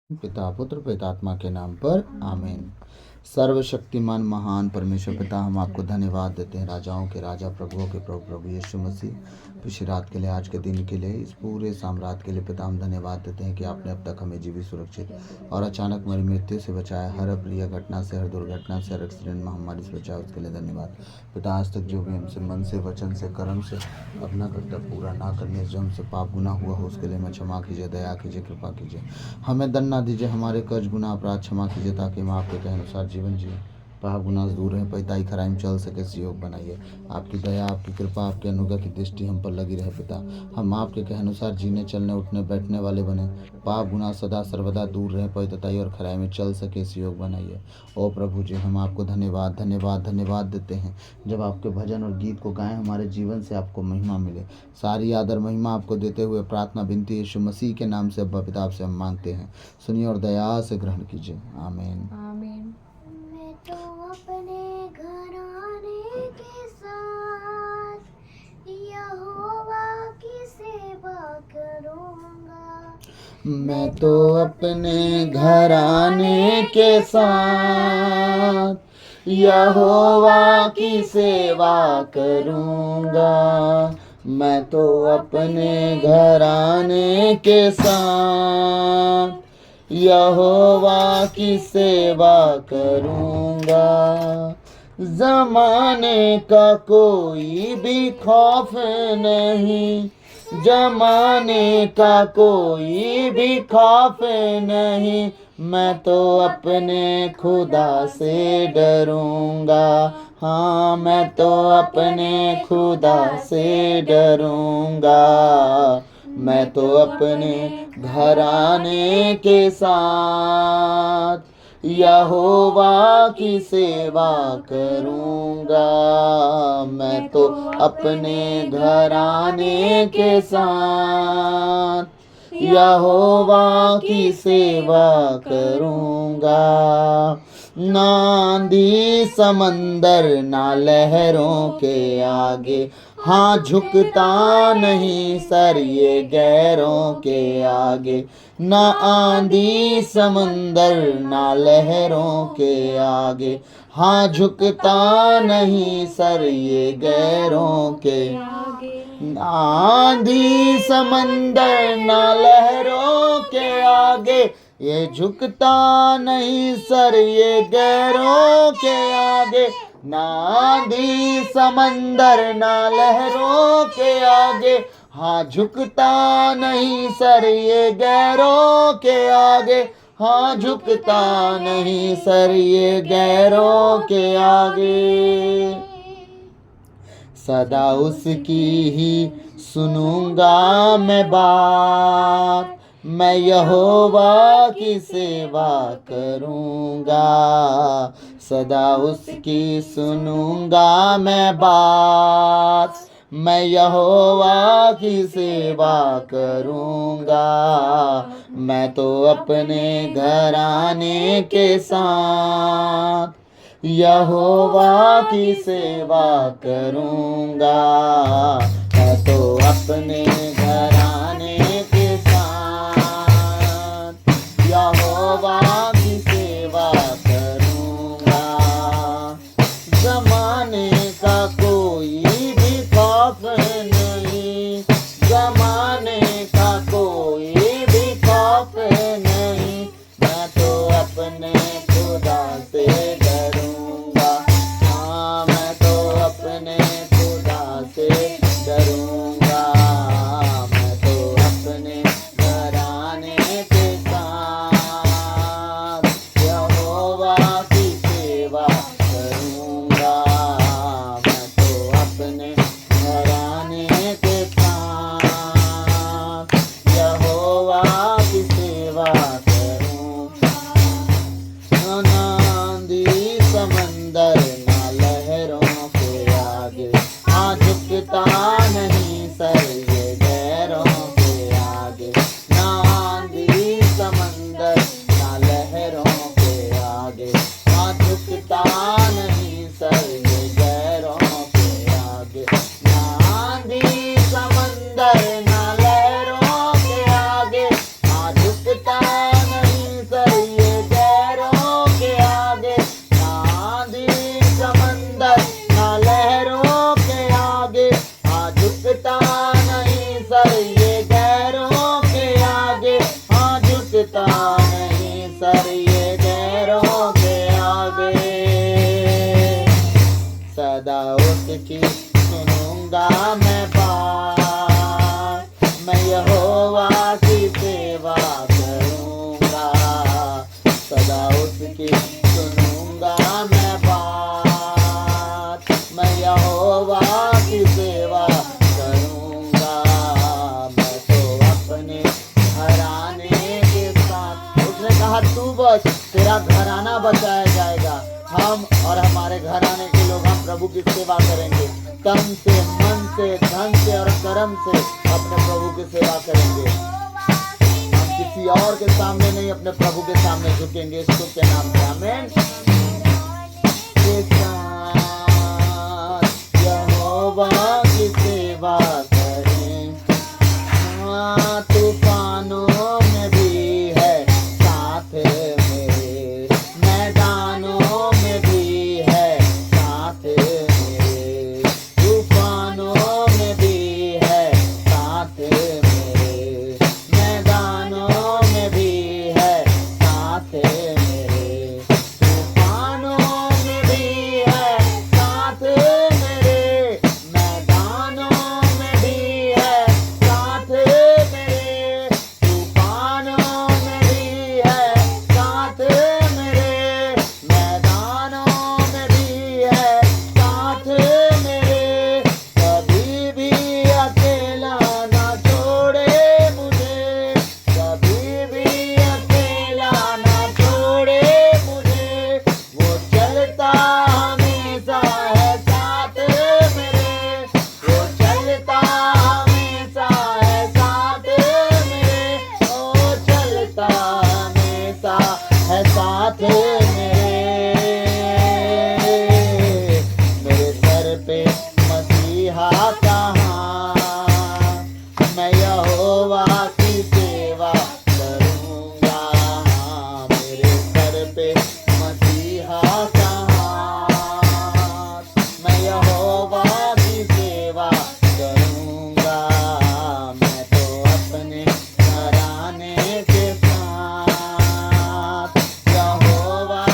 पिता पुत्र पितात्मा के नाम पर आमीन। सर्वशक्तिमान महान परमेश्वर पिता, हम आपको धन्यवाद देते हैं, राजाओं के राजा प्रभुओं के प्रभु प्रभु यीशु मसीह, पिछली रात के लिए, आज के दिन के लिए, इस पूरे साम्राज्य के लिए पिता हम धन्यवाद देते हैं कि आपने अब तक हमें जीवित सुरक्षित और अचानक हमारी मृत्यु से बचाया, हर अप्रिय घटना से, हर दुर्घटना से, हर एक्सीडेंट महामारी से बचाया, उसके लिए धन्यवाद पिता। आज तक जो भी हमसे मन से, वचन से, कर्म से अपना कर्तव्य पूरा ना करने जो हमसे पाप गुना हुआ हो, उसके लिए मैं क्षमा कीजिए, दया कीजिए, कृपा कीजिए, हमें दंड ना दीजिए, हमारे कर्ज गुना अपराध क्षमा कीजिए, ताकि हम आपके कहे अनुसार जीवन जिए, पाप गुनाह से दूर रहें, पैताई खराई में चल सके, सहयोग बनाइए। आपकी दया, आपकी कृपा, आपके अनुग्रह की दृष्टि हम पर लगी रहे पिता। हम आपके कहे अनुसार जीने, चलने, उठने, बैठने वाले बने, पाप गुनाह सदा सर्वदा दूर रहें, पवित्रताई और खराई में चल सके, सहयोग बनाइए। ओ प्रभु जी, हम आपको धन्यवाद धन्यवाद धन्यवाद देते हैं। जब आपके भजन और गीत को गाएं, हमारे जीवन से आपको महिमा मिले। सारी आदर महिमा आपको देते हुए प्रार्थना विनती यीशु मसीह के नाम से अब्बा पिता से हम मांगते हैं, सुनिए और दया से ग्रहण कीजिए, आमीन आमीन। मैं तो अपने घराने के साथ यहोवा की सेवा करूँगा। मैं तो अपने घराने के साथ यहोवा की सेवा करूँगा। मैं तो अपने घराने के साथ यहोवा की सेवा करूँगा। ज़माने का कोई भी खौफ नहीं, ज़माने का कोई भी खौफ नहीं, मैं तो अपने खुदा से डरूँगा। हाँ, मैं तो अपने खुदा से डरूँगा। मैं तो अपने घराने के साथ यहोवा की सेवा करूँगा। मैं तो अपने घराने के साथ यहोवा की सेवा करूँगा। ना आंधी समंदर ना लहरों के आगे, हाँ झुकता नहीं सर ये गैरों के आगे। ना आंधी समंदर ना लहरों के आगे, हाँ झुकता नहीं सर ये गैरों के आगे। आंधी समंदर ना लहरों के आगे, ये झुकता नहीं सर ये गैरों के आगे। ना आंधी समंदर ना लहरों के आगे, हाँ झुकता नहीं सर ये गैरों के आगे। हाँ झुकता नहीं सर ये गैरों के आगे। सदा उसकी ही सुनूंगा मैं बात, मैं यहोवा की सेवा करूंगा। सदा उसकी सुनूंगा मैं बात, मैं यहोवा की सेवा करूंगा। मैं तो अपने घराने के साथ यहोवा की सेवा करूंगा। मैं तो अपने घराने के साथ यहोवा की सेवा करूंगा। ज़माने का कोई भी खौफ नहीं, ज़माने का कोई भी खौफ नहीं, मैं तो अपने खुदा से डरूंगा। हाँ, मैं तो अपने खुदा से डरूंगा। मैं तो अपने घराने के साथ झुकता नहीं सर ये गैरों के आगे। सदा उसकी सुनूंगा मैं बात, मैं यहोवा की सेवा करूंगा। सदा उसकी सुनूंगा मैं बात, मैं यहोवा की सेवा करूंगा। मैं तो अपने घराने के साथ, उसने कहा तू बच, तेरा घराना बचाया जाएगा। हम और हमारे घराने के लोग हम प्रभु की सेवा करेंगे, तन से, मन से, धन से और कर्म से अपने प्रभु की सेवा करेंगे। हम किसी और के सामने नहीं, अपने प्रभु के सामने झुकेंगे। यीशु के नाम से आमीन। के साथ यहोवा की सेवा करें। हाँ, तूफानों में भी है साथ मेरे, मैदानों में भी है साथ मेरे, तूफानों में भी है साथ मेरे, मैदानों में भी है साथ मेरे, तूफानों में भी है साथ मेरे, मैदानों में भी है साथ मेरे, तूफानों में भी है साथ मेरे, मैदानों में भी है साथ मेरे। कभी भी अकेला ना छोड़े मुझे, कभी भी अकेला ना छोड़े मुझे। वो चलता हमेशा है साथ मेरे, वो चलता हमेशा है साथ मेरे, वो चलता हमेशा है साथ मेरे सर पे मसीहा का हाथ, मैं यहोवा की सेवा करूंगा। मेरे सर पे मसीहा का हाथ, मैं यहोवा की सेवा करूंगा। मैं तो अपने घराने के साथ यहोवा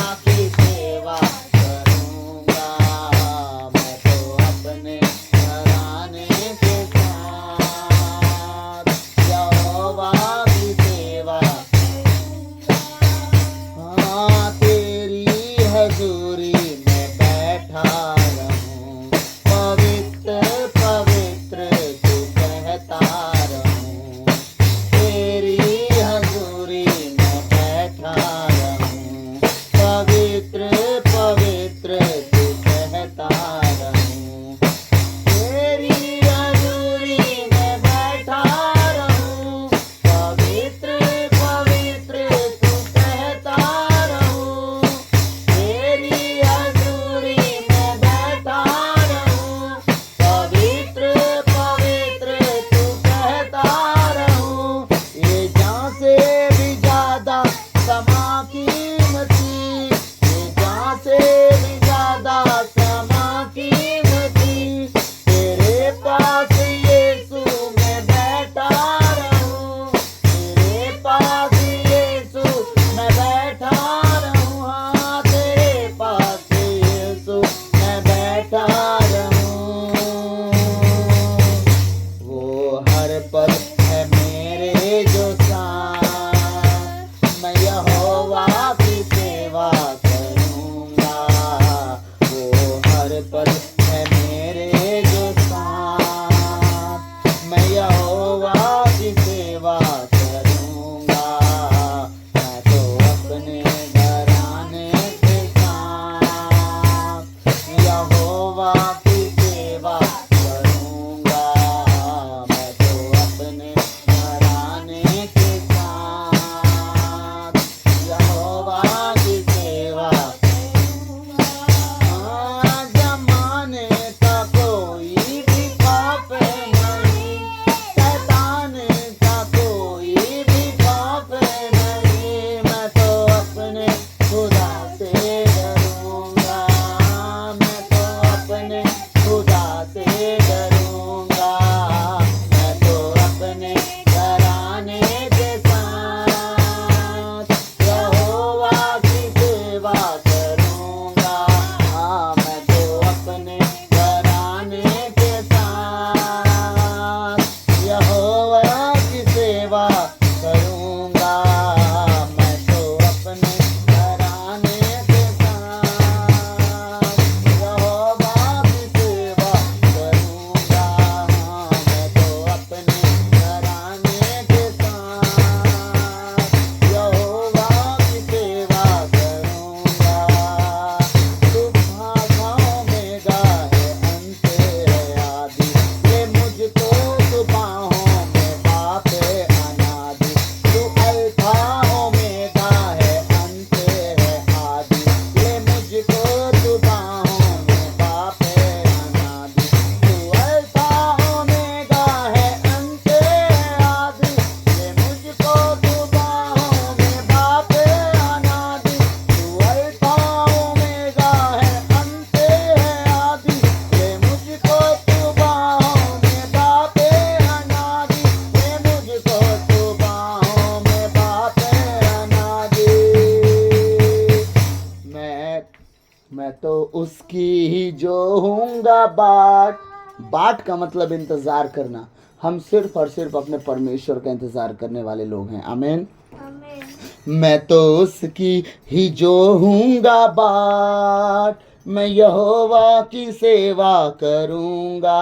मैं तो उसकी ही जो हूँगा बाट का मतलब इंतजार करना। हम सिर्फ और सिर्फ अपने परमेश्वर का इंतजार करने वाले लोग हैं। आमीन। आमीन। मैं तो उसकी ही जो हूँगा बाट, मैं यहोवा की सेवा करूँगा।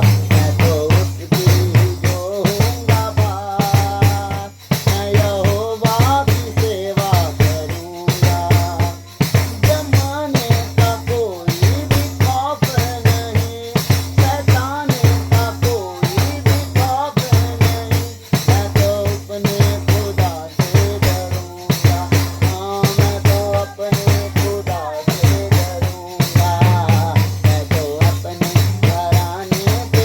मैं तो उसकी ही जो हूँगा बाट, मैं यहोवा की सेवा करूँगा। जमाने का कोई भी खौफ नहीं, शैताने का कोई भी खौफ नहीं। मैं तो अपने खुदा से डरूंगा। हाँ, मैं तो अपने खुदा से डरूंगा। मैं तो अपने घराने पे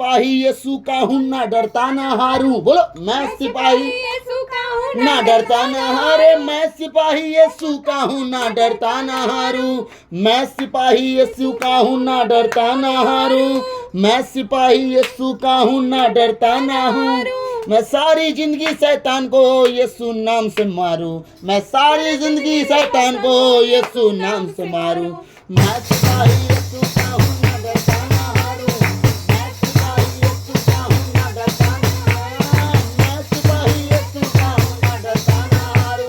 सिपाही यीशु का हूँ, ना डरता ना हारू। बोलो, मैं सिपाही यीशु का हूँ, ना डरता ना हारे, मैं सिपाही यीशु का हूँ, ना डरता ना हारू। मैं सिपाही यीशु का हूँ, ना डरता ना हारू। मैं सिपाही यीशु का हूँ, ना डरता ना हूँ। मैं सारी जिंदगी शैतान को यीशु नाम से मारूं। मैं सारी जिंदगी शैतान को यीशु नाम से मारूं। मैं सिपाही यीशु का हूँ, ना डरता ना हारूं। मैं सिपाही यीशु का हूँ, ना डरता ना हारूं। मैं सिपाही यीशु का हूँ, ना डरता ना हारूं।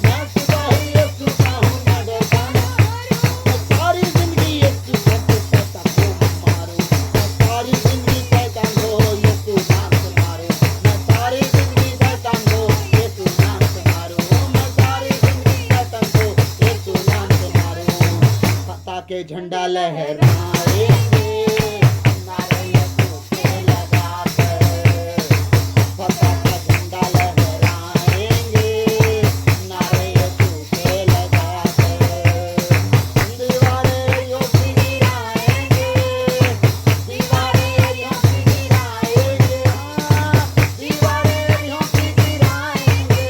मैं सिपाही यीशु का हूँ, ना डरता ना हारूं। मैं सारी जिंदगी यीशु के शैतान को मारूं। मैं सारी जिंदगी शैतान को यीशु नाम से मारूं। मैं सारी जिंदगी शैतान को यीशु नाम से मारूं। मैं सारी जिंदगी शैतान को यीशु नाम से मारूं। फतह के झंडा लहराएंगे, नारे यीशु के लगाकर। फतह का झंडा लहराएंगे, नारे यीशु के लगाकर। दीवारें यूं ही गिराएंगे, दीवारें यूं ही गिराएंगे। दीवारें यूं ही गिराएंगे,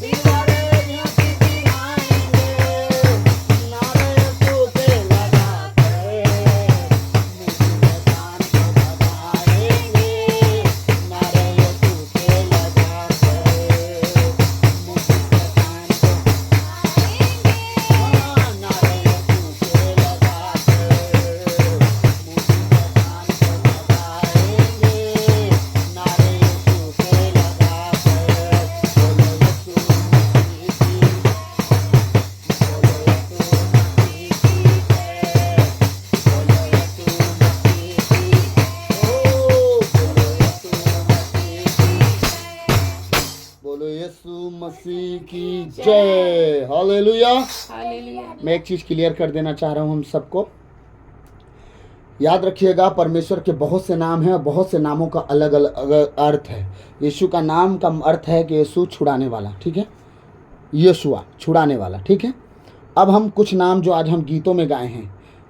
दीवारें यूं ही गिराएंगे। नारे यीशु के लगाकर मुझे मैदान को दबाएंगे। नारे यीशु के लगाकर मुझे मैदान को दबाएंगे। नारे यीशु के लगाकर मुझे मैदान को दबाएंगे। नारे यीशु के लगाकर बोलो यीशु मसीह की, बोलो यीशु मसीह की है। बोलो यीशु मसीह की है। ओ बोलो यीशु मसीह की जय। हालेलुया। हालेलुया। मैं एक चीज क्लियर कर देना चाह रहा हूं हम सबको। याद रखिएगा, परमेश्वर के बहुत से नाम हैं और बहुत से नामों का अलग अलग अर्थ है। यीशु का नाम का अर्थ है कि यीशु छुड़ाने वाला, ठीक है। यीशुआ छुड़ाने वाला, ठीक है। अब हम कुछ नाम जो आज हम गीतों में गाए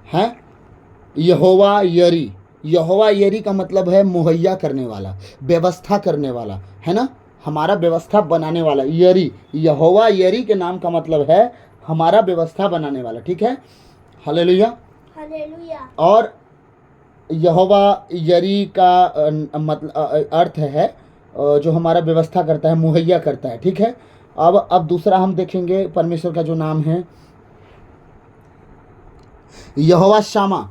हैं यहोवा यरी। यहोवा यरी का मतलब है मुहैया करने वाला, व्यवस्था करने वाला, है ना। हमारा व्यवस्था बनाने वाला यरी। यहोवा यरी के नाम का मतलब है हमारा व्यवस्था बनाने वाला, ठीक है। हालेलुया। हालेलुया। और यहोवा यरी का मतलब अर्थ है जो हमारा व्यवस्था करता है, मुहैया करता है, ठीक है। अब दूसरा हम देखेंगे परमेश्वर का जो नाम है यहोवा शामा।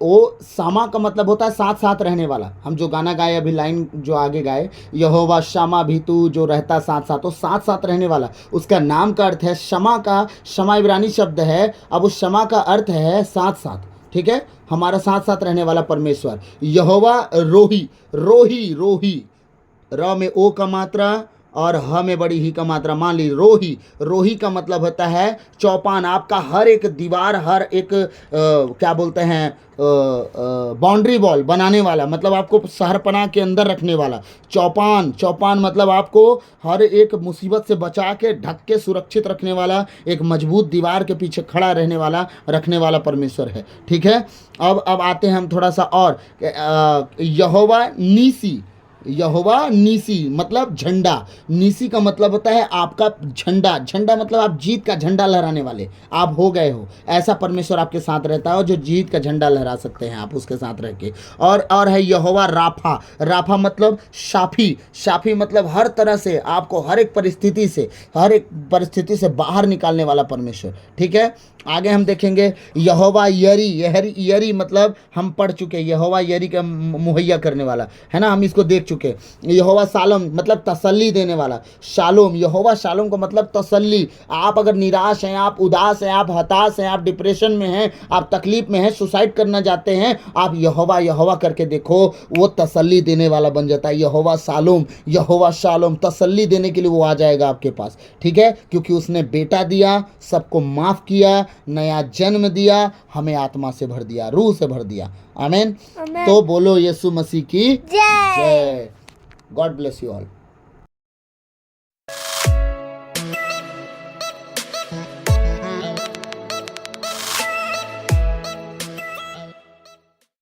वो सामा का मतलब होता है साथ साथ रहने वाला। हम जो गाना गाए अभी, लाइन जो आगे गाए, यहोवा शामा भी तू जो रहता साथ साथ, तो साथ साथ रहने वाला, उसका नाम का अर्थ है शमा। का शमा इब्रानी शब्द है। अब उस शमा का अर्थ है साथ साथ, ठीक है। हमारा साथ साथ रहने वाला परमेश्वर। यहोवा रोही। रोही रोही, र में ओ का मात्रा और ह में बड़ी ही का मात्रा। मान ली रोही। रोही का मतलब होता है चौपान। आपका हर एक दीवार, हर एक क्या बोलते हैं, बाउंड्री वॉल बनाने वाला, मतलब आपको शहरपनाह के अंदर रखने वाला। चौपान। चौपान मतलब आपको हर एक मुसीबत से बचा के, ढक के, सुरक्षित रखने वाला, एक मजबूत दीवार के पीछे खड़ा रहने वाला, रखने वाला परमेश्वर है, ठीक है। अब आते हैं हम थोड़ा सा और। यहोवा नीसी। यहोवा नीसी मतलब झंडा। नीसी का मतलब होता है आपका झंडा। झंडा मतलब आप जीत का झंडा लहराने वाले आप हो गए हो। ऐसा परमेश्वर आपके साथ रहता है जो जीत का झंडा लहरा सकते हैं आप उसके साथ रह के। और है यहोवा राफा। राफा मतलब शाफी। शाफी मतलब हर तरह से आपको हर एक परिस्थिति से बाहर निकालने वाला परमेश्वर, ठीक है। आगे हम देखेंगे यहोवा यरी। यरी मतलब हम पढ़ चुके, यहोवा यरी का मुहैया करने वाला, है ना, हम इसको देख चुके। यहोवा शालोम मतलब तसल्ली देने वाला। शालोम, यहोवा शालोम का मतलब तसल्ली। आप अगर निराश हैं, आप उदास हैं, आप हताश हैं, आप डिप्रेशन में हैं, आप तकलीफ में हैं, सुसाइड करना चाहते हैं, आप यहोवा यहोवा करके देखो, वो तसल्ली देने वाला बन जाता है। यहोवा शालोम, यहोवा शालोम, तसल्ली देने के लिए वो आ जाएगा आपके पास, ठीक है। क्योंकि उसने बेटा दिया, सबको माफ किया, नया जन्म दिया, हमें आत्मा से भर दिया, रूह से भर दिया। आमीन। तो बोलो यीशु मसीह की जय। God bless you all.